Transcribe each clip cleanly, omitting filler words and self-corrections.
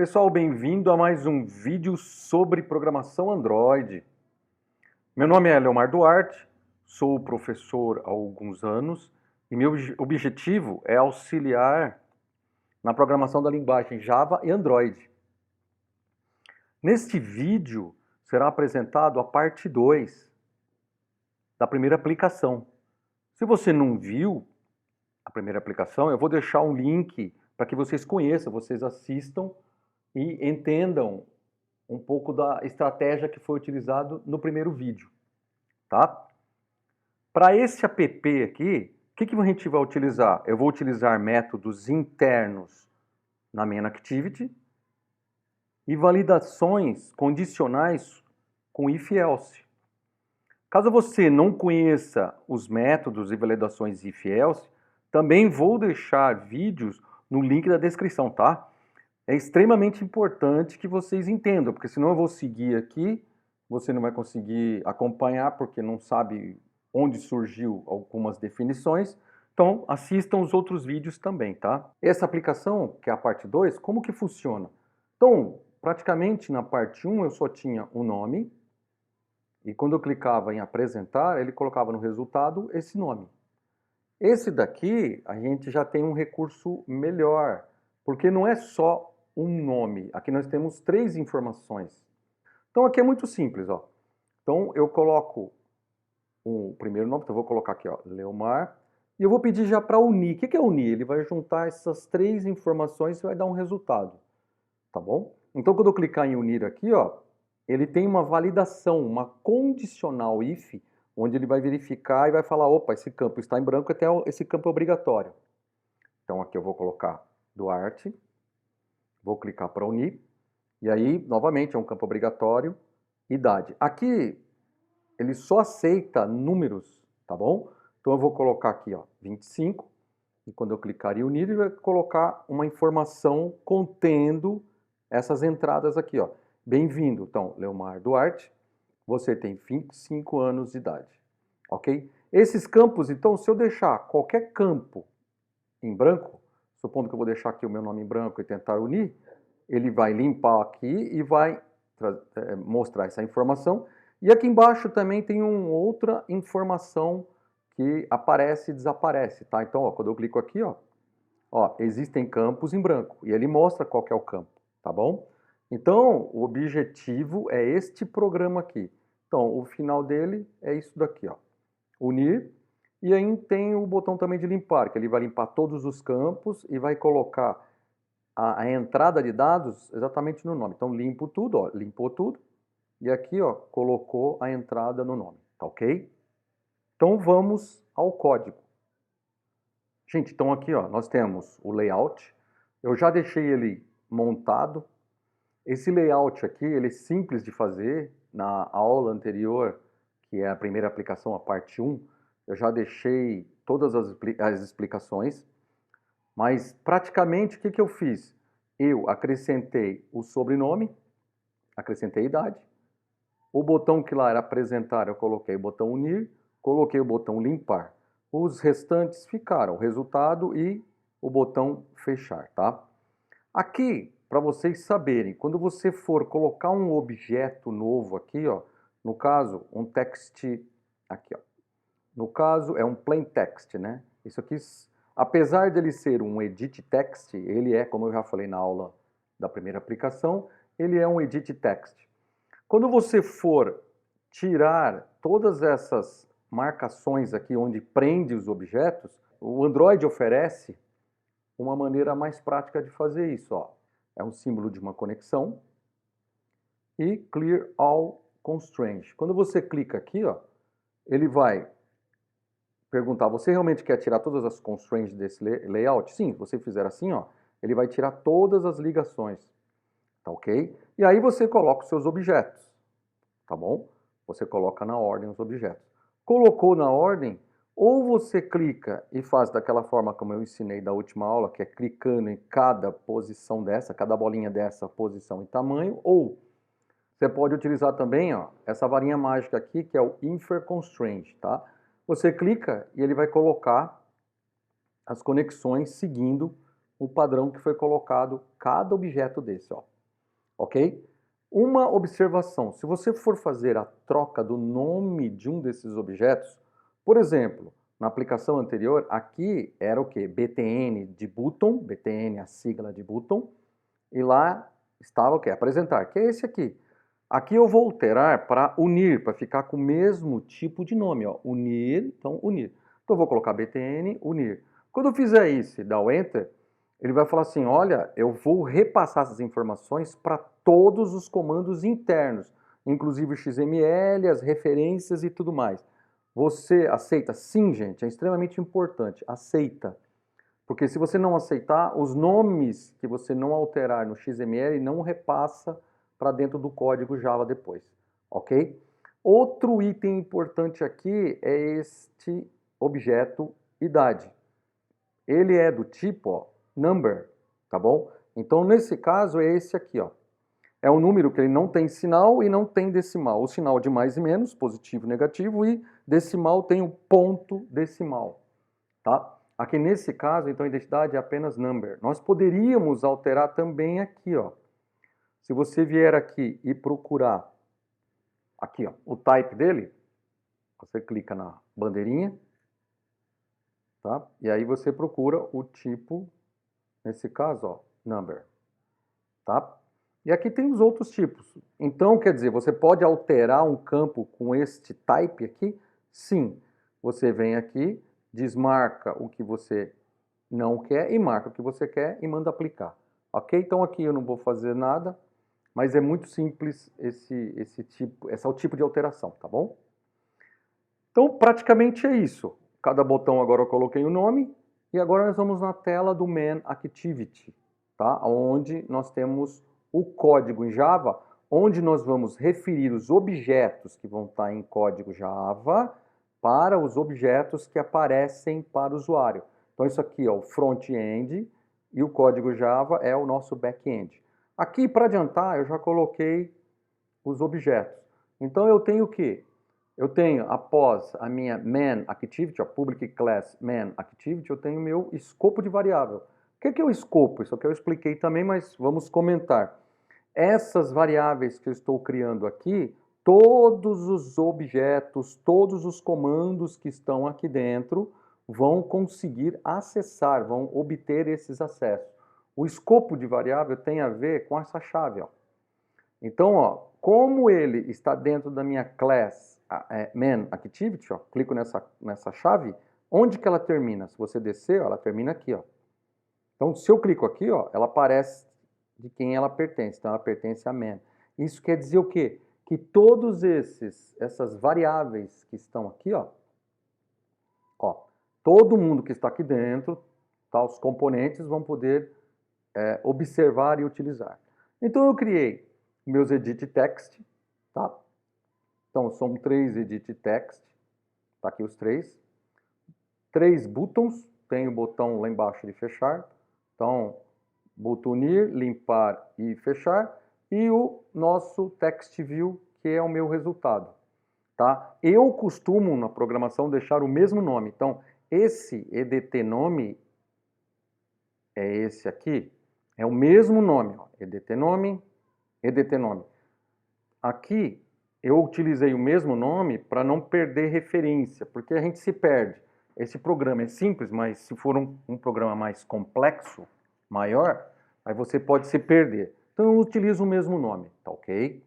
Pessoal, bem-vindo a mais um vídeo sobre programação Android. Meu nome é Leomar Duarte, sou professor há alguns anos e meu objetivo é auxiliar na programação da linguagem Java e Android. Neste vídeo será apresentado a parte 2 da primeira aplicação. Se você não viu a primeira aplicação, eu vou deixar um link para que vocês conheçam, vocês assistam e entendam um pouco da estratégia que foi utilizado no primeiro vídeo, tá? Para esse app aqui, o que a gente vai utilizar? Eu vou utilizar métodos internos na main activity e validações condicionais com if else. Caso você não conheça os métodos e validações if else, também vou deixar vídeos no link da descrição, tá? É extremamente importante que vocês entendam, porque senão eu vou seguir aqui, você não vai conseguir acompanhar porque não sabe onde surgiu algumas definições. Então, assistam os outros vídeos também, tá? Essa aplicação, que é a parte 2, como que funciona? Então, praticamente na parte 1 eu só tinha o nome, e quando eu clicava em apresentar, ele colocava no resultado esse nome. Esse daqui, a gente já tem um recurso melhor, porque não é só um nome. Aqui nós temos 3 informações. Então aqui é muito simples, ó. Então eu coloco o primeiro nome, então eu vou colocar aqui, ó, Leomar, e eu vou pedir já para unir. O que é unir? Ele vai juntar essas 3 informações e vai dar um resultado, tá bom? Então quando eu clicar em unir aqui, ó, ele tem uma validação, uma condicional if, onde ele vai verificar e vai falar, opa, esse campo está em branco, até esse campo é obrigatório. Então aqui eu vou colocar Duarte, vou clicar para unir, e aí, novamente, é um campo obrigatório, idade. Aqui, ele só aceita números, tá bom? Então eu vou colocar aqui, ó, 25, e quando eu clicar em unir, ele vai colocar uma informação contendo essas entradas aqui, ó. Bem-vindo, então, Leomar Duarte, você tem 25 anos de idade, ok? Esses campos, então, se eu deixar qualquer campo em branco, supondo que eu vou deixar aqui o meu nome em branco e tentar unir, ele vai limpar aqui e vai mostrar essa informação. E aqui embaixo também tem uma outra informação que aparece e desaparece, tá? Então, ó, quando eu clico aqui, ó, existem campos em branco e ele mostra qual que é o campo, tá bom? Então, o objetivo é este programa aqui. Então, o final dele é isso daqui, ó, unir. E aí tem o botão também de limpar, que ele vai limpar todos os campos e vai colocar a entrada de dados exatamente no nome. Então, limpo tudo, ó, limpou tudo. E aqui, ó, colocou a entrada no nome, tá ok? Então, vamos ao código. Gente, então aqui, ó, nós temos o layout. Eu já deixei ele montado. Esse layout aqui, ele é simples de fazer. Na aula anterior, que é a primeira aplicação, a parte 1, eu já deixei todas as explicações. Mas, praticamente, o que eu fiz? Eu acrescentei o sobrenome, acrescentei a idade. O botão que lá era apresentar, eu coloquei o botão unir, coloquei o botão limpar. Os restantes ficaram o resultado e o botão fechar, tá? Aqui, para vocês saberem, quando você for colocar um objeto novo aqui, ó, no caso, um text, aqui, ó. No caso, é um plain text, né? Isso aqui, apesar dele ser um edit text, ele é, como eu já falei na aula da primeira aplicação, ele é um edit text. Quando você for tirar todas essas marcações aqui onde prende os objetos, o Android oferece uma maneira mais prática de fazer isso, ó. É um símbolo de uma conexão e Clear All Constraints. Quando você clica aqui, ó, ele vai perguntar, você realmente quer tirar todas as constraints desse layout? Sim, se você fizer assim, ó, ele vai tirar todas as ligações, tá ok? E aí você coloca os seus objetos, tá bom? Você coloca na ordem os objetos. Colocou na ordem, ou você clica e faz daquela forma como eu ensinei da última aula, que é clicando em cada posição dessa, cada bolinha dessa, posição e tamanho, ou você pode utilizar também, ó, essa varinha mágica aqui, que é o Infer Constraint, tá? Você clica e ele vai colocar as conexões seguindo um padrão que foi colocado cada objeto desse, ó. Ok? Uma observação, se você for fazer a troca do nome de um desses objetos, por exemplo, na aplicação anterior, aqui era o que? BTN de button, BTN é a sigla de button, e lá estava o que? Apresentar, que é esse aqui. Aqui eu vou alterar para unir, para ficar com o mesmo tipo de nome, ó. Unir, então unir. Então eu vou colocar BTN, unir. Quando eu fizer isso e dar o Enter, ele vai falar assim, olha, eu vou repassar essas informações para todos os comandos internos, inclusive o XML, as referências e tudo mais. Você aceita? Sim, gente, é extremamente importante. Aceita. Porque se você não aceitar, os nomes que você não alterar no XML não repassa para dentro do código Java depois, ok? Outro item importante aqui é este objeto idade. Ele é do tipo, ó, number, tá bom? Então, nesse caso, é esse aqui, ó. É um número que ele não tem sinal e não tem decimal. O sinal de mais e menos, positivo e negativo, e decimal tem o ponto decimal, tá? Aqui nesse caso, então, a identidade é apenas number. Nós poderíamos alterar também aqui, ó. Se você vier aqui e procurar aqui, ó, o type dele, você clica na bandeirinha, tá? E aí você procura o tipo, nesse caso, ó, number, tá? E aqui tem os outros tipos. Então, quer dizer, você pode alterar um campo com este type aqui? Sim. Você vem aqui, desmarca o que você não quer e marca o que você quer e manda aplicar. Ok? Então aqui eu não vou fazer nada, mas é muito simples esse é o tipo de alteração, tá bom? Então praticamente é isso. Cada botão agora eu coloquei o nome e agora nós vamos na tela do main activity, tá? Onde nós temos o código em Java, onde nós vamos referir os objetos que vão estar em código Java para os objetos que aparecem para o usuário. Então isso aqui é o front-end e o código Java é o nosso back-end. Aqui, para adiantar, eu já coloquei os objetos. Então eu tenho o quê? Eu tenho, após a minha main activity, a public class main activity, eu tenho o meu escopo de variável. O que é o escopo? Isso aqui eu expliquei também, mas vamos comentar. Essas variáveis que eu estou criando aqui, todos os objetos, todos os comandos que estão aqui dentro vão conseguir acessar, vão obter esses acessos. O escopo de variável tem a ver com essa chave, ó. Então, ó, como ele está dentro da minha class main activity, ó, clico nessa chave, onde que ela termina? Se você descer, ó, ela termina aqui, ó. Então, se eu clico aqui, ó, ela aparece de quem ela pertence. Então, ela pertence a main. Isso quer dizer o quê? Que todos essas variáveis que estão aqui, ó, todo mundo que está aqui dentro, tá, os componentes vão poder observar e utilizar. Então, eu criei meus edit text, tá? Então, são 3 edit text, tá aqui os 3. 3 buttons, tem o botão lá embaixo de fechar. Então, botão unir, limpar e fechar. E o nosso text view, que é o meu resultado, tá? Eu costumo, na programação, deixar o mesmo nome. Então, esse edt nome é esse aqui, é o mesmo nome, ó, edt nome, edt nome. Aqui, eu utilizei o mesmo nome para não perder referência, porque a gente se perde. Esse programa é simples, mas se for um programa mais complexo, maior, aí você pode se perder. Então eu utilizo o mesmo nome, tá ok?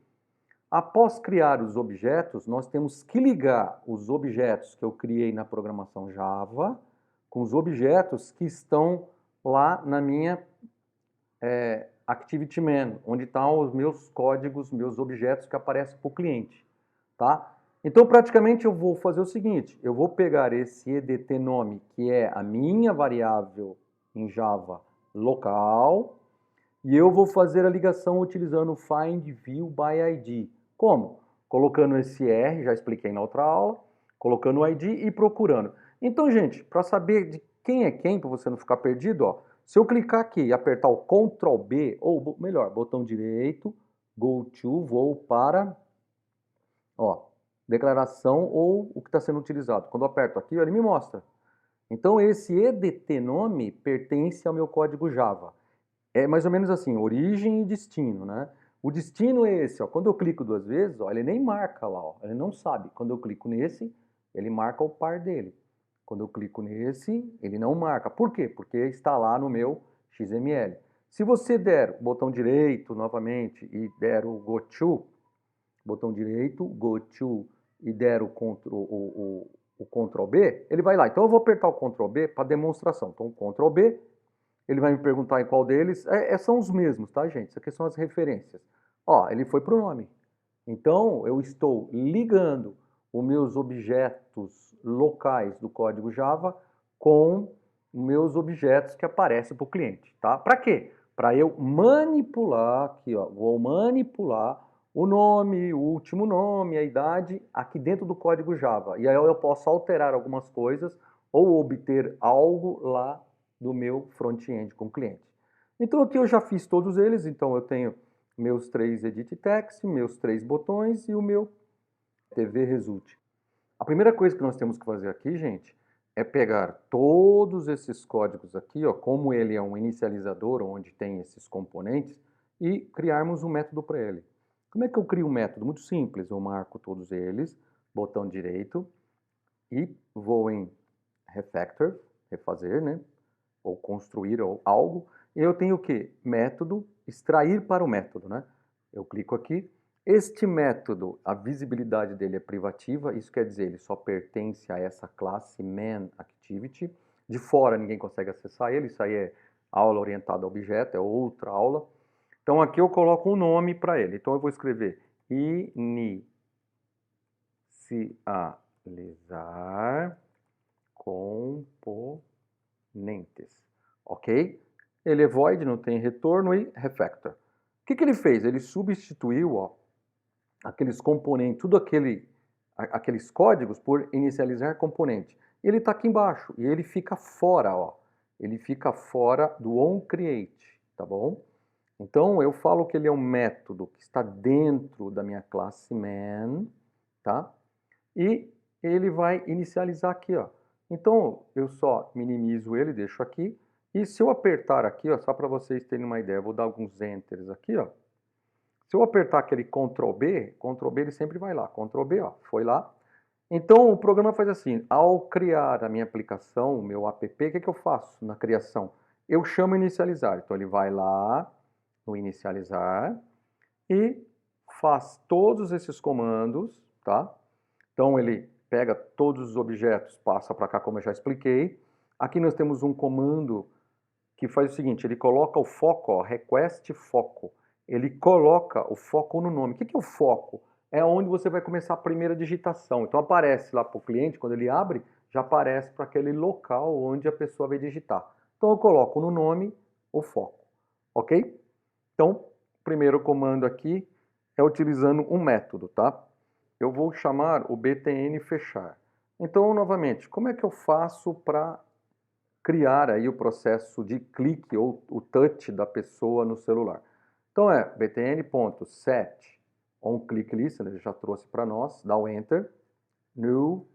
Após criar os objetos, nós temos que ligar os objetos que eu criei na programação Java com os objetos que estão lá na minha ActivityMan, onde estão os meus códigos, meus objetos que aparecem para o cliente, tá? Então, praticamente, eu vou fazer o seguinte, eu vou pegar esse edt nome, que é a minha variável em Java local, e eu vou fazer a ligação utilizando o find view by ID. Como? Colocando esse R, já expliquei na outra aula, colocando o ID e procurando. Então, gente, para saber de quem é quem, para você não ficar perdido, ó, se eu clicar aqui e apertar o Ctrl B, ou melhor, botão direito, Go to, vou para, ó, declaração ou o que está sendo utilizado. Quando eu aperto aqui, ele me mostra. Então esse edt nome pertence ao meu código Java. É mais ou menos assim, origem e destino, né? O destino é esse, ó. Quando eu clico 2 vezes, ó, ele nem marca lá, ó. Ele não sabe. Quando eu clico nesse, ele marca o par dele. Quando eu clico nesse, ele não marca. Por quê? Porque está lá no meu XML. Se você der o botão direito novamente e der o Go To, botão direito, Go To, e der o Ctrl B, ele vai lá. Então eu vou apertar o Ctrl B para demonstração. Então Ctrl B, ele vai me perguntar em qual deles. São os mesmos, tá, gente? Isso aqui são as referências. Ó, ele foi para o nome. Então, eu estou ligando os meus objetos locais do código Java com meus objetos que aparecem para o cliente, tá? Para quê? Para eu manipular aqui, ó, vou manipular o nome, o último nome, a idade aqui dentro do código Java. E aí eu posso alterar algumas coisas ou obter algo lá do meu front-end com o cliente. Então aqui eu já fiz todos eles, então eu tenho meus 3 edit text, meus 3 botões e o meu TV result. A primeira coisa que nós temos que fazer aqui, gente, é pegar todos esses códigos aqui, ó, como ele é um inicializador, onde tem esses componentes, e criarmos um método para ele. Como é que eu crio um método? Muito simples, eu marco todos eles, botão direito, e vou em refactor, refazer, né? Ou construir algo, e eu tenho o que? Método, extrair para o método, né? Eu clico aqui. Este método, a visibilidade dele é privativa, isso quer dizer, ele só pertence a essa classe manActivity. De fora ninguém consegue acessar ele, isso aí é aula orientada a objeto, é outra aula. Então aqui eu coloco um nome para ele. Então eu vou escrever inicializar componentes. Ok? Ele é void, não tem retorno e refactor. O que ele fez? Ele substituiu, ó, aqueles componentes, tudo aqueles códigos por inicializar componente. Ele está aqui embaixo e ele fica fora, ó. Ele fica fora do onCreate, tá bom? Então eu falo que ele é um método que está dentro da minha classe man, tá? E ele vai inicializar aqui, ó. Então eu só minimizo ele, deixo aqui. E se eu apertar aqui, ó, só para vocês terem uma ideia, eu vou dar alguns enters aqui, ó. Se eu apertar aquele Ctrl B ele sempre vai lá. Ctrl B, ó, foi lá. Então o programa faz assim, ao criar a minha aplicação, o meu app, o que eu faço na criação? Eu chamo inicializar. Então ele vai lá no inicializar e faz todos esses comandos, tá? Então ele pega todos os objetos, passa para cá como eu já expliquei. Aqui nós temos um comando que faz o seguinte, ele coloca o foco, ó, request foco. Ele coloca o foco no nome. O que é o foco? É onde você vai começar a primeira digitação. Então aparece lá para o cliente, quando ele abre, já aparece para aquele local onde a pessoa vai digitar. Então eu coloco no nome o foco, ok? Então, o primeiro comando aqui é utilizando um método, tá? Eu vou chamar o btn fechar. Então, novamente, como é que eu faço para criar aí o processo de clique ou o touch da pessoa no celular? Então é btn.set onClickListener, já trouxe para nós, dá o Enter, new,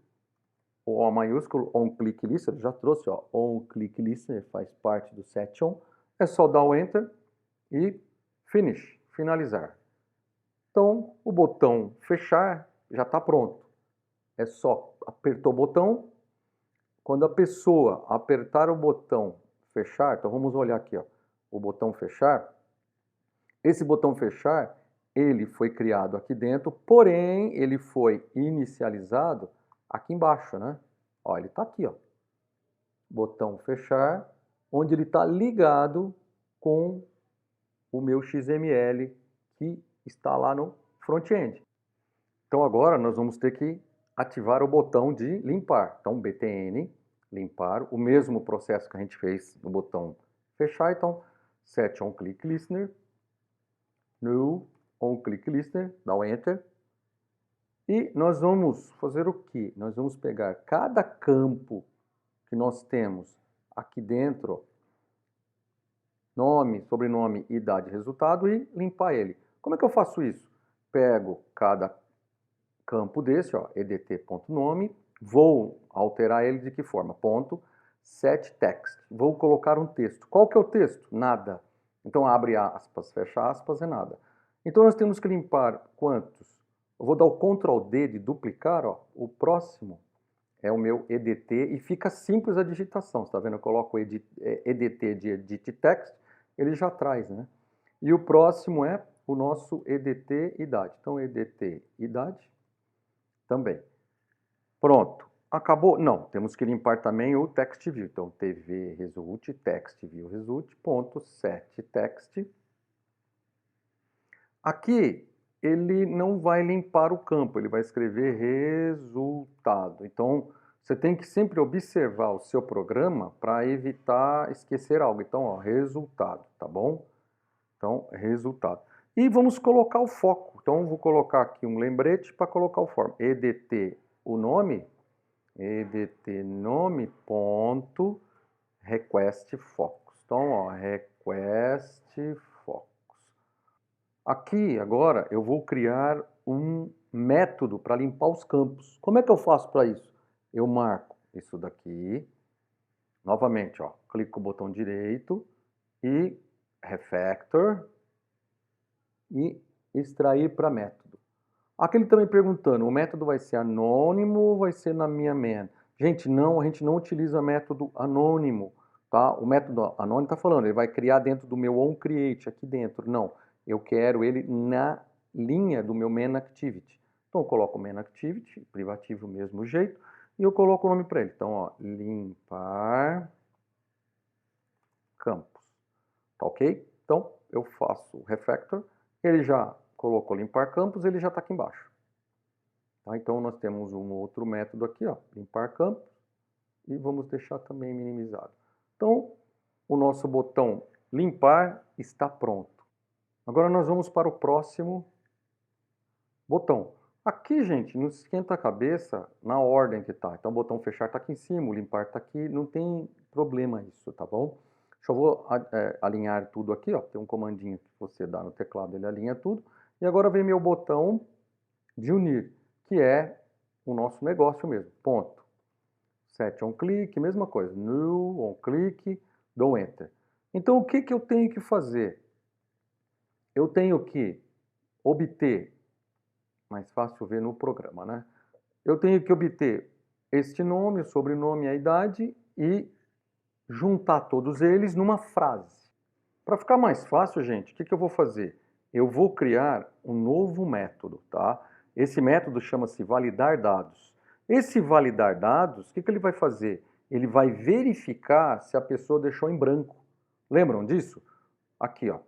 o O maiúsculo, onClickListener, já trouxe, ó, onClickListener, faz parte do set on, é só dar o Enter e finish, finalizar. Então, o botão fechar já está pronto. É só apertar o botão. Quando a pessoa apertar o botão fechar, então vamos olhar aqui, ó, o botão fechar. Esse botão fechar, ele foi criado aqui dentro, porém ele foi inicializado aqui embaixo, né? Ó, ele está aqui, ó. Botão fechar, onde ele está ligado com o meu XML que está lá no front-end. Então agora nós vamos ter que ativar o botão de limpar. Então btn, limpar, o mesmo processo que a gente fez no botão fechar. Então set onClickListener, new onClickListener, dá o Enter. E nós vamos fazer o quê? Nós vamos pegar cada campo que nós temos aqui dentro, nome, sobrenome, idade, resultado, e limpar ele. Como é que eu faço isso? Pego cada campo desse, ó, edt.nome, vou alterar ele de que forma? Ponto, set text. Vou colocar um texto. Qual que é o texto? Nada. Então abre aspas, fecha aspas, é nada. Então nós temos que limpar quantos? Eu vou dar o Ctrl D de duplicar, ó. O próximo é o meu EDT e fica simples a digitação. Você está vendo? Eu coloco EDT de Edit Text, ele já traz, né? E o próximo é o nosso EDT idade. Então EDT idade também. Pronto. Acabou? Não, temos que limpar também o text view. Então tv result text view result ponto set text. Aqui ele não vai limpar o campo, ele vai escrever resultado. Então, você tem que sempre observar o seu programa para evitar esquecer algo. Então, ó, resultado, tá bom? Então, resultado. E vamos colocar o foco. Então, vou colocar aqui um lembrete para colocar o form. EDT, o nome, EDT nome ponto request focus. Então, ó, request focus. Aqui, agora, eu vou criar um método para limpar os campos. Como é que eu faço para isso? Eu marco isso daqui. Novamente, ó, clico com o botão direito e refactor e extrair para método. Aqui ele também perguntando, o método vai ser anônimo ou vai ser na minha main? Gente, não, a gente não utiliza método anônimo, tá? O método anônimo está falando, ele vai criar dentro do meu onCreate, aqui dentro. Não, eu quero ele na linha do meu main activity. Então eu coloco o main activity, privativo do mesmo jeito, e eu coloco o nome para ele. Então, ó, limpar campos, tá ok? Então eu faço o refactor, ele já colocou limpar campos, ele já está aqui embaixo. Tá? Então nós temos um outro método aqui, ó, limpar campos, e vamos deixar também minimizado. Então o nosso botão limpar está pronto. Agora nós vamos para o próximo botão. Aqui, gente, não esquenta a cabeça na ordem que tá. Então o botão fechar está aqui em cima, o limpar está aqui, não tem problema isso, tá bom? Eu vou alinhar tudo aqui, ó. Tem um comandinho que você dá no teclado, ele alinha tudo. E agora vem meu botão de unir, que é o nosso negócio mesmo. Ponto. Set on click, mesma coisa. New, on click, dou enter. Então o que eu tenho que fazer? Eu tenho que obter, mais fácil ver no programa, né? Eu tenho que obter este nome, o sobrenome, a idade e juntar todos eles numa frase. Para ficar mais fácil, gente, o que eu vou fazer? Eu vou criar um novo método, tá? Esse método chama-se validar dados. Esse validar dados, o que ele vai fazer? Ele vai verificar se a pessoa deixou em branco. Lembram disso? Aqui, ó.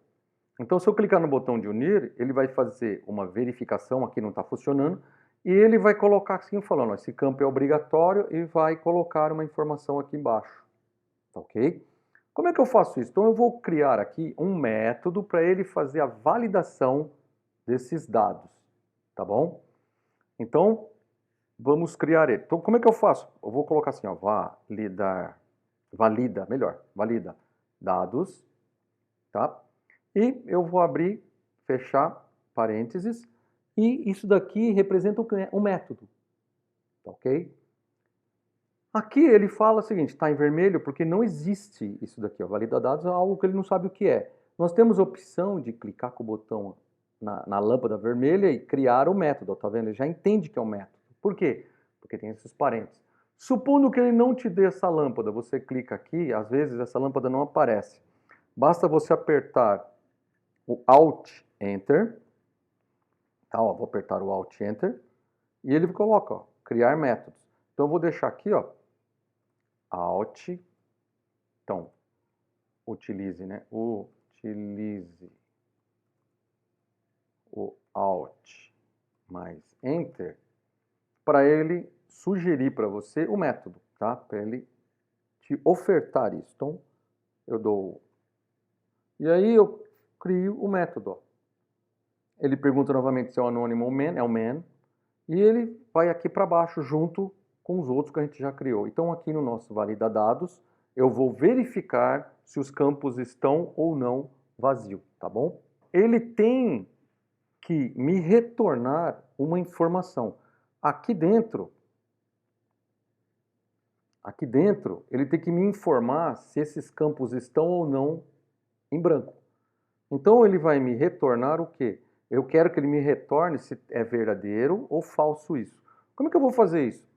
Então, se eu clicar no botão de unir, ele vai fazer uma verificação, aqui não está funcionando, e ele vai colocar assim, falando, ó, esse campo é obrigatório, e vai colocar uma informação aqui embaixo. Tá ok? Como é que eu faço isso? Então eu vou criar aqui um método para ele fazer a validação desses dados, tá bom? Então vamos criar ele. Então como é que eu faço? Eu vou colocar assim, ó, valida dados, tá? E eu vou abrir, fechar parênteses, e isso daqui representa um método, tá ok? Aqui ele fala o seguinte, está em vermelho porque não existe isso daqui, ó, valida dados é algo que ele não sabe o que é. Nós temos a opção de clicar com o botão na lâmpada vermelha e criar o método, tá vendo? Ele já entende que é um método. Por quê? Porque tem esses parênteses. Supondo que ele não te dê essa lâmpada, você clica aqui, às vezes essa lâmpada não aparece. Basta você apertar o Alt Enter, tá? Ó, vou apertar o Alt Enter e ele coloca, ó, criar métodos. Então eu vou deixar aqui, ó, Alt, então, utilize, né? Utilize o Alt mais Enter para ele sugerir para você o método, tá? Para ele te ofertar isso. Então, eu dou... E aí eu crio o método, ó. Ele pergunta novamente se é o anônimo ou man, é o man, e ele vai aqui para baixo junto com os outros que a gente já criou. Então aqui no nosso valida dados, eu vou verificar se os campos estão ou não vazios, tá bom? Ele tem que me retornar uma informação. Aqui dentro, aqui dentro, ele tem que me informar se esses campos estão ou não em branco. Então ele vai me retornar o quê? Eu quero que ele me retorne se é verdadeiro ou falso isso. Como é que eu vou fazer isso?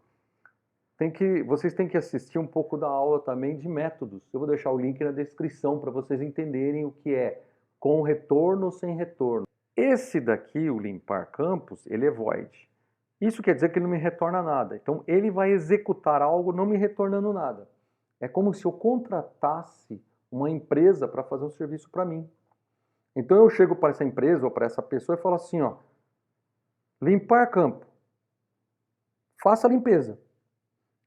Vocês têm que assistir um pouco da aula também de métodos. Eu vou deixar o link na descrição para vocês entenderem o que é com retorno ou sem retorno. Esse daqui, o limpar campos, ele é void. Isso quer dizer que ele não me retorna nada. Então ele vai executar algo não me retornando nada. É como se eu contratasse uma empresa para fazer um serviço para mim. Então eu chego para essa empresa ou para essa pessoa e falo assim, ó, limpar campo, faça a limpeza.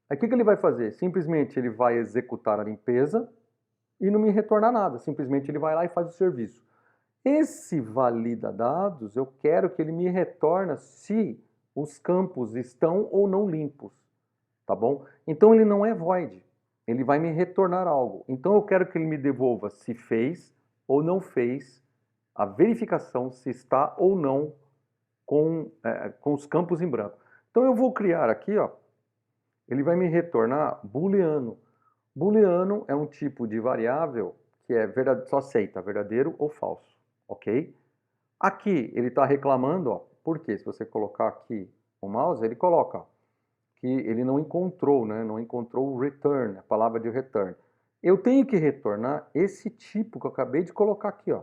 Aí o que ele vai fazer? Simplesmente ele vai executar a limpeza e não me retornar nada. Simplesmente ele vai lá e faz o serviço. Esse valida dados, eu quero que ele me retorne se os campos estão ou não limpos, tá bom? Então ele não é void, ele vai me retornar algo. Então eu quero que ele me devolva se fez ou não fez a verificação se está ou não com os campos em branco. Então eu vou criar aqui, ó, ele vai me retornar booleano. Booleano é um tipo de variável que é só aceita verdadeiro ou falso, ok? Aqui ele está reclamando, ó, porque se você colocar aqui o mouse, ele coloca ó, que ele não encontrou, né? Não encontrou o return, a palavra de return. Eu tenho que retornar esse tipo que eu acabei de colocar aqui, ó.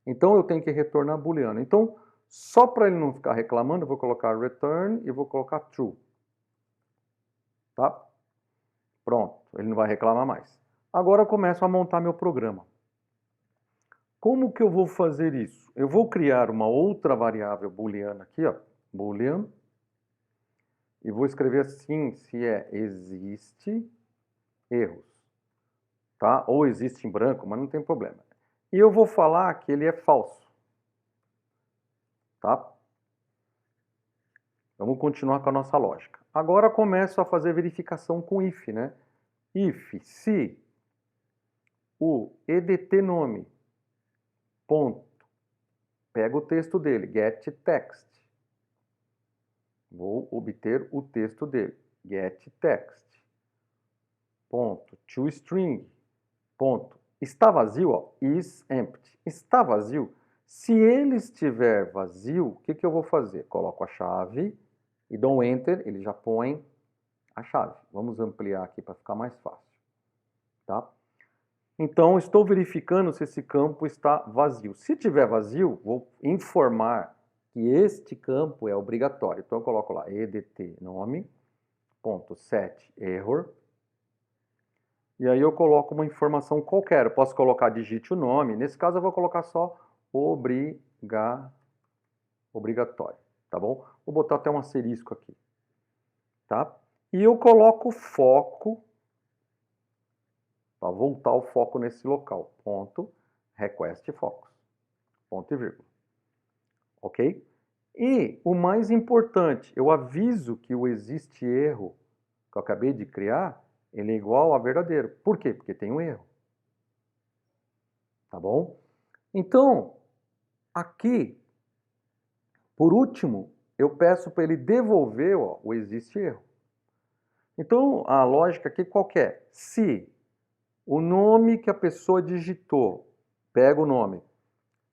Então eu tenho que retornar booleano. Então, só para ele não ficar reclamando, eu vou colocar return e vou colocar true. Tá? Pronto, ele não vai reclamar mais. Agora eu começo a montar meu programa. Como que eu vou fazer isso? Eu vou criar uma outra variável booleana aqui, ó, boolean, e vou escrever assim, se existe erros, tá? Ou existe em branco, mas não tem problema. E eu vou falar que ele é falso, tá? Vamos continuar com a nossa lógica. Agora começo a fazer verificação com if, né? If, se o edtNome, ponto, pega o texto dele, getText. Vou obter o texto dele, getText. Ponto, toString, ponto. Está vazio, ó, is empty. Está vazio. Se ele estiver vazio, o que eu vou fazer? Coloco a chave e dou um enter, ele já põe a chave. Vamos ampliar aqui para ficar mais fácil, tá? Então, estou verificando se esse campo está vazio. Se tiver vazio, vou informar que este campo é obrigatório. Então, eu coloco lá edtNome, ponto, set error. E aí eu coloco uma informação qualquer. Eu posso colocar digite o nome. Nesse caso, eu vou colocar só obrigatório, tá bom? Vou botar até um asterisco aqui, tá? E eu coloco foco, para voltar o foco nesse local, ponto, request focus, ponto e vírgula, ok? E o mais importante, eu aviso que o existe erro que eu acabei de criar, ele é igual a verdadeiro. Por quê? Porque tem um erro, tá bom? Então, aqui, por último, eu peço para ele devolver ó, o existe erro. Então, a lógica aqui qual que é? Se o nome que a pessoa digitou, pega o nome,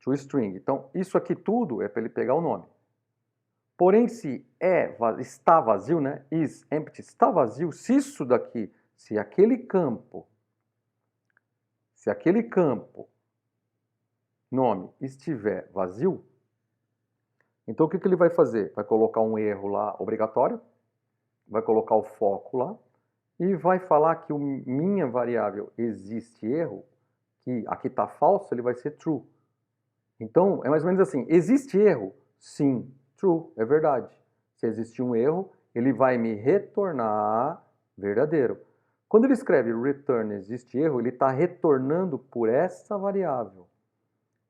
toString. Então, isso aqui tudo é para ele pegar o nome. Porém, se está vazio, né? Is empty, está vazio, se isso daqui, se aquele campo, nome, estiver vazio, então o que ele vai fazer? Vai colocar um erro lá obrigatório, vai colocar o foco lá, e vai falar que minha variável existe erro, que aqui está falso, ele vai ser true. Então, é mais ou menos assim, existe erro? Sim, true, é verdade. Se existir um erro, ele vai me retornar verdadeiro. Quando ele escreve return existe erro, ele está retornando por essa variável.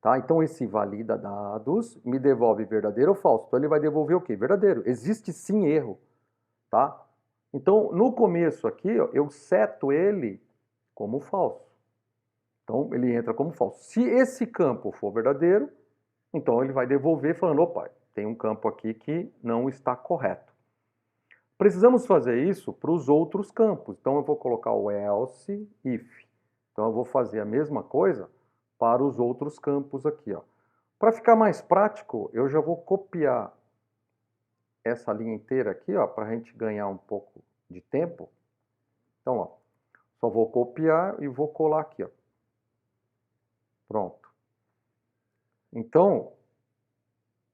Tá? Então, esse valida dados me devolve verdadeiro ou falso. Então, ele vai devolver o quê? Verdadeiro. Existe sim erro. Tá? Então, no começo aqui, ó, eu seto ele como falso. Então, ele entra como falso. Se esse campo for verdadeiro, então ele vai devolver falando, opa, tem um campo aqui que não está correto. Precisamos fazer isso para os outros campos. Então, eu vou colocar o else if. Então, eu vou fazer a mesma coisa para os outros campos aqui, ó. Para ficar mais prático, eu já vou copiar essa linha inteira aqui, ó, para a gente ganhar um pouco de tempo. Então, ó, só vou copiar e vou colar aqui, ó. Pronto. Então,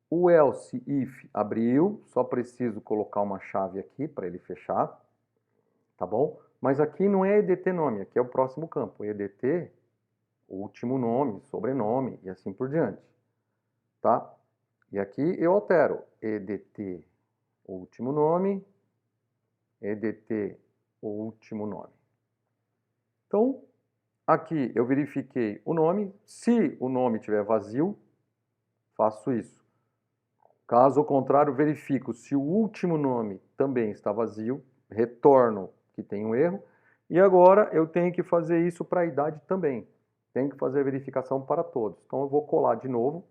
o else if abriu, só preciso colocar uma chave aqui para ele fechar, tá bom? Mas aqui não é edt nome, aqui é o próximo campo, edt, último nome, sobrenome e assim por diante, tá? E aqui eu altero edt, último nome, edt, último nome. Então, aqui eu verifiquei o nome, se o nome estiver vazio, faço isso. Caso contrário, verifico se o último nome também está vazio, retorno que tem um erro, e agora eu tenho que fazer isso para a idade também. Tenho que fazer a verificação para todos. Então eu vou colar de novo,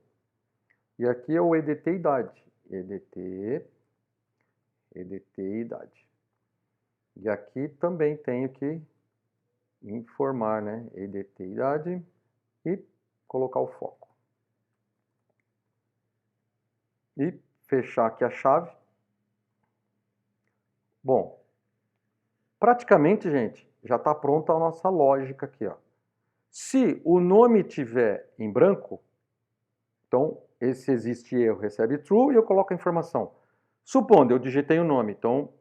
e aqui é o edt idade. edt idade. E aqui também tenho que informar, né? edt idade e colocar o foco. E fechar aqui a chave. Bom, praticamente, gente, já está pronta a nossa lógica aqui, ó. Se o nome tiver em branco, então esse existe erro recebe true e eu coloco a informação. Supondo, eu digitei o nome, então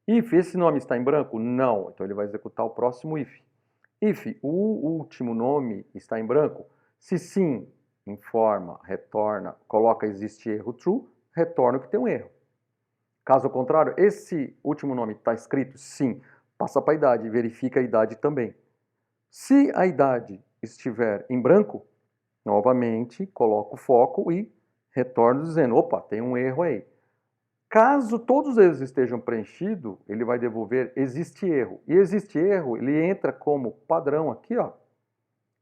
if esse nome está em branco, não, então ele vai executar o próximo if. If o último nome está em branco, se sim, informa, retorna, coloca existe erro true, retorna que tem um erro. Caso contrário, esse último nome está escrito sim, passa para a idade, verifica a idade também. Se a idade estiver em branco, novamente coloco o foco e retorno dizendo, opa, tem um erro aí. Caso todos eles estejam preenchidos, ele vai devolver existe erro. E existe erro, ele entra como padrão aqui, ó,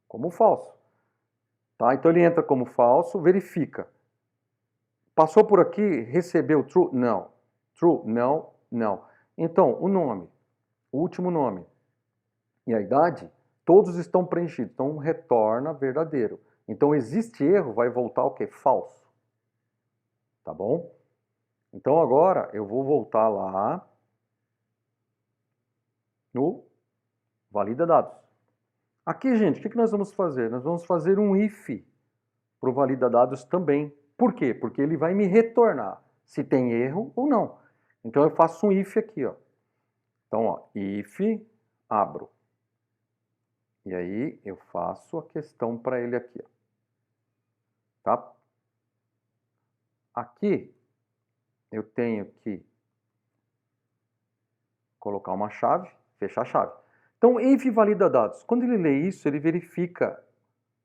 como falso. Tá? Então ele entra como falso, verifica. Passou por aqui, recebeu true? Não. True? Não, não. Então, o nome, o último nome e a idade, todos estão preenchidos. Então, retorna verdadeiro. Então, existe erro, vai voltar o quê? Falso. Tá bom? Então, agora eu vou voltar lá no valida dados. Aqui, gente, o que nós vamos fazer? Nós vamos fazer um if para o valida dados também. Por quê? Porque ele vai me retornar se tem erro ou não. Então, eu faço um if aqui, ó. Então, ó, if, abro. E aí, eu faço a questão para ele aqui, ó. Tá? Aqui, eu tenho que colocar uma chave, fechar a chave. Então, if valida dados. Quando ele lê isso, ele verifica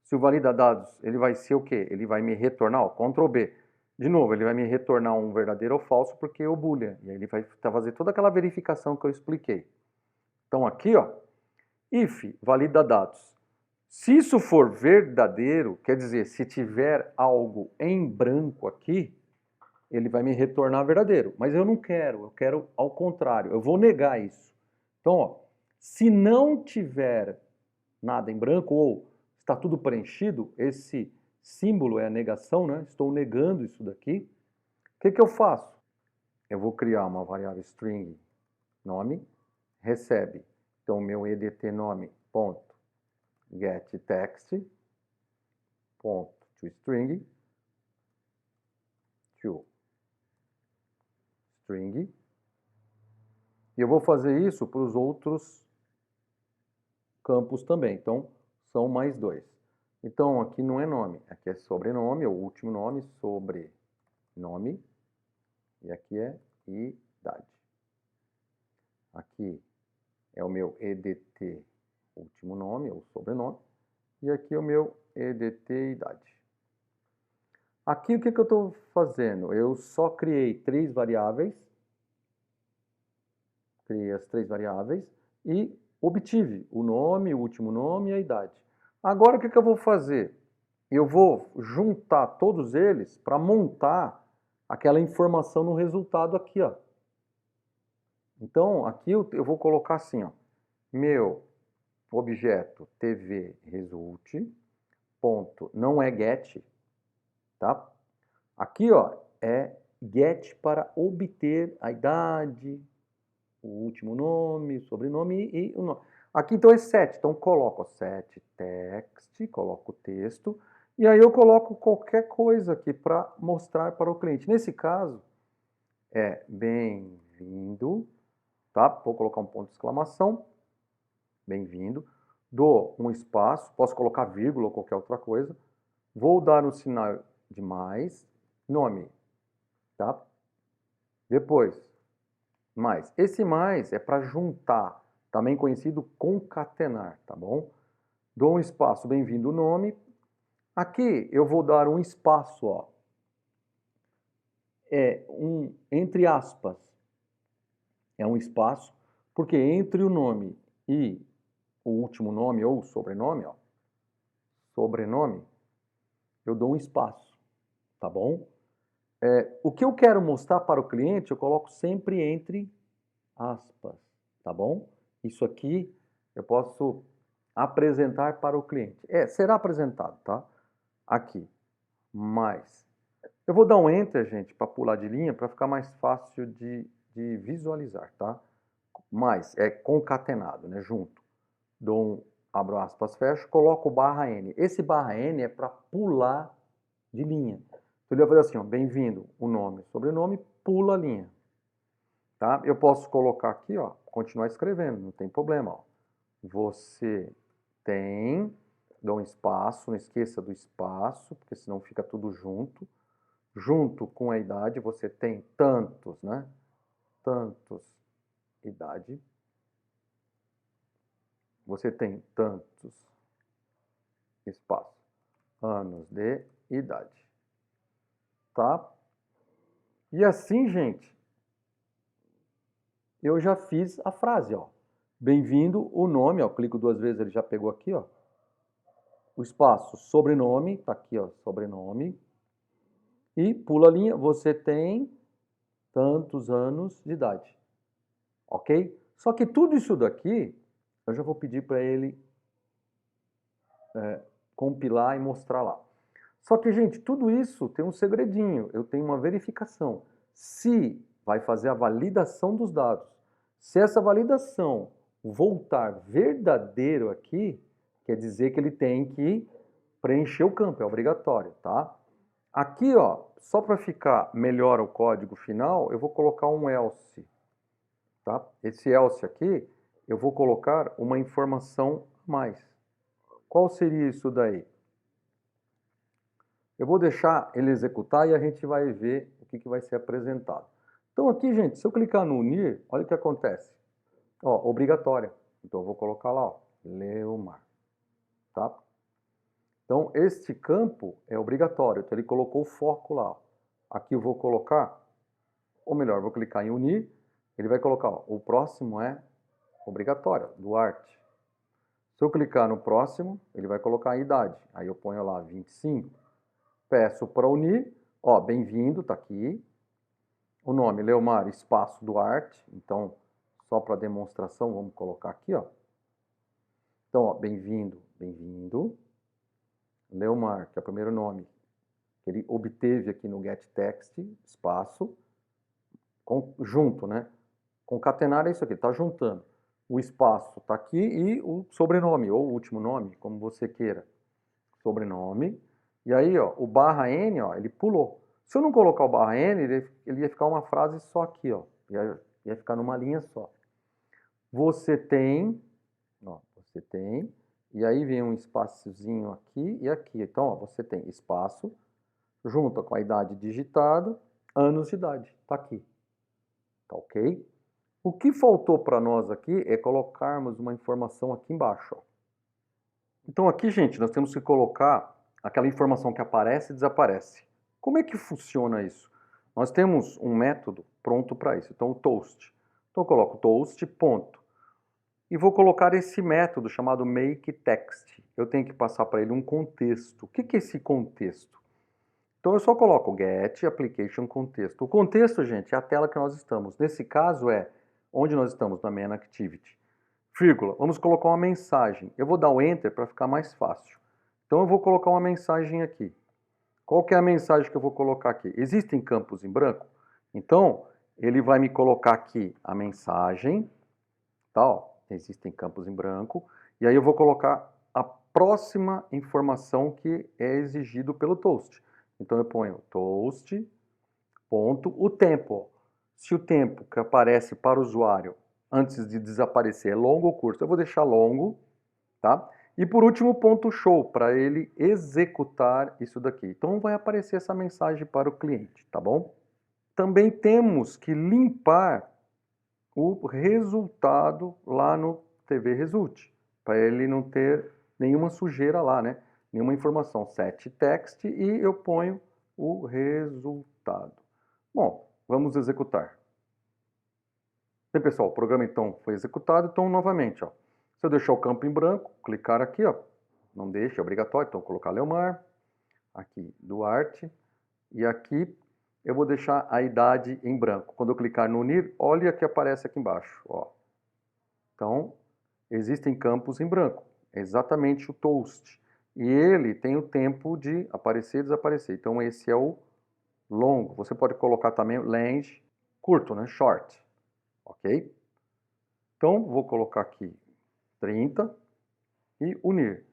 se o valida dados, ele vai ser o quê? Ele vai me retornar, ó, Ctrl B. De novo, ele vai me retornar um verdadeiro ou falso porque é o boolean. E aí ele vai fazer toda aquela verificação que eu expliquei. Então, aqui, ó, if valida dados. Se isso for verdadeiro, quer dizer, se tiver algo em branco aqui, ele vai me retornar verdadeiro. Mas eu não quero, eu quero ao contrário, eu vou negar isso. Então, ó, se não tiver nada em branco ou está tudo preenchido, esse símbolo é a negação, né? Estou negando isso daqui. O que eu faço? Eu vou criar uma variável string nome, recebe. Então, meu edt nome, ponto, get text, ponto, to string, to string. E eu vou fazer isso para os outros campos também. Então, são mais dois. Então, aqui não é nome, aqui é sobrenome, é o último nome, sobrenome. E aqui é idade. Aqui é o meu edt, último nome, ou sobrenome. E aqui é o meu edt idade. Aqui o que eu estou fazendo? Eu só criei três variáveis. Criei as três variáveis e obtive o nome, o último nome e a idade. Agora o que eu vou fazer? Eu vou juntar todos eles para montar aquela informação no resultado aqui, ó. Então, aqui eu vou colocar assim, ó, meu objeto TV result, ponto, não é get, tá? Aqui, ó, é get para obter a idade, o último nome, o sobrenome e o nome. Aqui então é set, então coloco set text, coloco o texto, e aí eu coloco qualquer coisa aqui para mostrar para o cliente. Nesse caso, é bem-vindo, tá? Vou colocar um ponto de exclamação, bem-vindo. Dou um espaço, posso colocar vírgula ou qualquer outra coisa. Vou dar um sinal de mais, nome, tá? Depois, mais. Esse mais é para juntar, também conhecido concatenar, tá bom? Dou um espaço, bem-vindo nome. Aqui eu vou dar um espaço, ó. É um entre aspas. É um espaço, porque entre o nome e o último nome ou sobrenome, ó, sobrenome, eu dou um espaço, tá bom? O que eu quero mostrar para o cliente, eu coloco sempre entre aspas, tá bom? Isso aqui eu posso apresentar para o cliente. Será apresentado, tá? Aqui. Mais. Eu vou dar um Enter, gente, para pular de linha, para ficar mais fácil de visualizar, tá? Mais, é concatenado, né? Junto. Abro aspas, fecho, coloco barra N. Esse barra N é para pular de linha. Então ele vai fazer assim, ó, bem-vindo, o nome, sobrenome, pula a linha. Tá? Eu posso colocar aqui, ó, continuar escrevendo, não tem problema. Ó. Você tem, dá um espaço, não esqueça do espaço, porque senão fica tudo junto. Junto com a idade, você tem tantos, né? Tantos, idade. Você tem tantos, espaço, anos de idade. Tá? E assim, gente, eu já fiz a frase, ó. Bem-vindo, o nome, ó, clico duas vezes, ele já pegou aqui, ó. O espaço, sobrenome, tá aqui, ó, sobrenome. E pula a linha, você tem tantos anos de idade. Ok? Só que tudo isso daqui, eu já vou pedir para ele compilar e mostrar lá. Só que, gente, tudo isso tem um segredinho. Eu tenho uma verificação. Se vai fazer a validação dos dados. Se essa validação voltar verdadeiro aqui, quer dizer que ele tem que preencher o campo, é obrigatório, tá? Aqui, ó, só para ficar melhor o código final, eu vou colocar um else, tá? Esse else aqui, eu vou colocar uma informação a mais. Qual seria isso daí? Eu vou deixar ele executar e a gente vai ver o que vai ser apresentado. Então aqui, gente, se eu clicar no unir, olha o que acontece. Ó, obrigatória. Então eu vou colocar lá, ó, Leomar. Tá? Então este campo é obrigatório. Então ele colocou o foco lá. Ó. Aqui eu vou colocar, ou melhor, eu vou clicar em unir. Ele vai colocar, ó, o próximo é obrigatório, Duarte. Se eu clicar no próximo, ele vai colocar a idade. Aí eu ponho lá 25. Peço para unir, ó, bem-vindo, tá aqui. O nome, Leomar, espaço Duarte. Então, só para demonstração, vamos colocar aqui, ó. Então, ó, bem-vindo, bem-vindo. Leomar, que é o primeiro nome que ele obteve aqui no getText, espaço, junto, né? Concatenar é isso aqui, tá juntando. O espaço tá aqui e o sobrenome, ou o último nome, como você queira. Sobrenome. E aí, ó, o barra N, ó, ele pulou. Se eu não colocar o barra N, ele ia ficar uma frase só aqui, ó. Ia ficar numa linha só. Você tem, ó, você tem, e aí vem um espaçozinho aqui e aqui. Então, ó, você tem espaço, junto com a idade digitada, anos de idade. Tá aqui. Tá ok? O que faltou para nós aqui é colocarmos uma informação aqui embaixo, ó. Então aqui, gente, nós temos que colocar aquela informação que aparece e desaparece. Como é que funciona isso? Nós temos um método pronto para isso. Então, o toast. Então, eu coloco toast, ponto. E vou colocar esse método chamado makeText. Eu tenho que passar para ele um contexto. O que é esse contexto? Então, eu só coloco get application contexto. O contexto, gente, é a tela que nós estamos. Nesse caso, é Onde nós estamos? Na Main Activity. Vírgula, vamos colocar uma mensagem. Eu vou dar o Enter para ficar mais fácil. Então eu vou colocar uma mensagem aqui. Qual que é a mensagem que eu vou colocar aqui? Existem campos em branco? Então, ele vai me colocar aqui a mensagem, tá? Ó, existem campos em branco, e aí eu vou colocar a próxima informação que é exigido pelo toast. Então eu ponho toast, ponto, o tempo. Se o tempo que aparece para o usuário antes de desaparecer é longo ou curto, eu vou deixar longo, tá? E por último, ponto show, para ele executar isso daqui. Então vai aparecer essa mensagem para o cliente, tá bom? Também temos que limpar o resultado lá no TV Result, para ele não ter nenhuma sujeira lá, né? Nenhuma informação. Set text e eu ponho o resultado. Bom, vamos executar. Bem, pessoal, o programa então foi executado, então novamente, ó. Se eu deixar o campo em branco, clicar aqui, ó, não deixa, é obrigatório, então colocar Leomar, aqui Duarte, e aqui eu vou deixar a idade em branco. Quando eu clicar no unir, olha o que aparece aqui embaixo, ó. Então, existem campos em branco, é exatamente o toast. E ele tem o tempo de aparecer e desaparecer. Então, esse é o longo. Você pode colocar também o range curto, né? Short. Ok? Então, vou colocar aqui 30 e unir.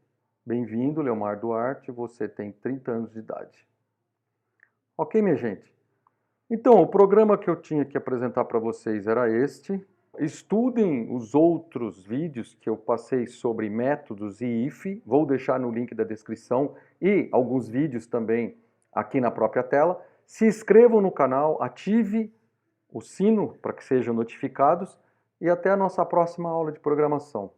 Bem-vindo, Leomar Duarte, você tem 30 anos de idade. Ok, minha gente? Então, o programa que eu tinha que apresentar para vocês era este. Estudem os outros vídeos que eu passei sobre métodos e if. Vou deixar no link da descrição e alguns vídeos também aqui na própria tela. Se inscrevam no canal, ative o sino para que sejam notificados e até a nossa próxima aula de programação.